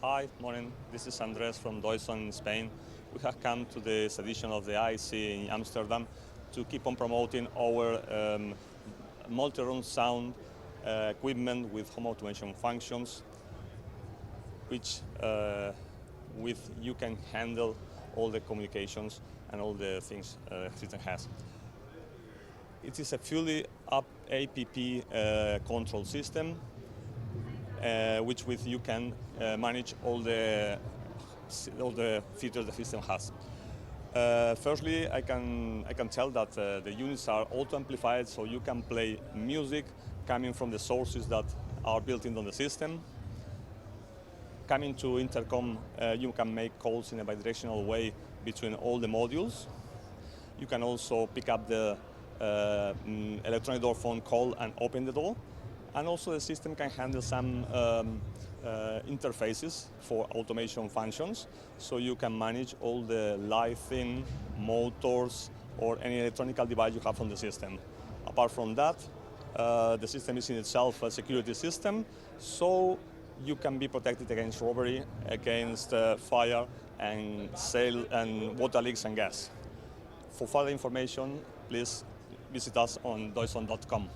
Hi, morning. This is Andres from Doyson in Spain. We have come to this edition of the ISE in Amsterdam to keep on promoting our multi-room sound equipment with home automation functions, which with you can handle all the communications and all the things the system has. It is a fully app control system, which with you can manage all the features the system has. Firstly, I can tell that the units are auto-amplified, so you can play music coming from the sources that are built into the system. Coming to intercom, you can make calls in a bidirectional way between all the modules. You can also pick up the electronic door phone call and open the door. And also the system can handle some interfaces for automation functions, so you can manage all the lighting, motors, or any electronic device you have on the system. Apart from that, the system is in itself a security system, so you can be protected against robbery, against fire and water leaks and gas. For further information, please visit us on doyson.com.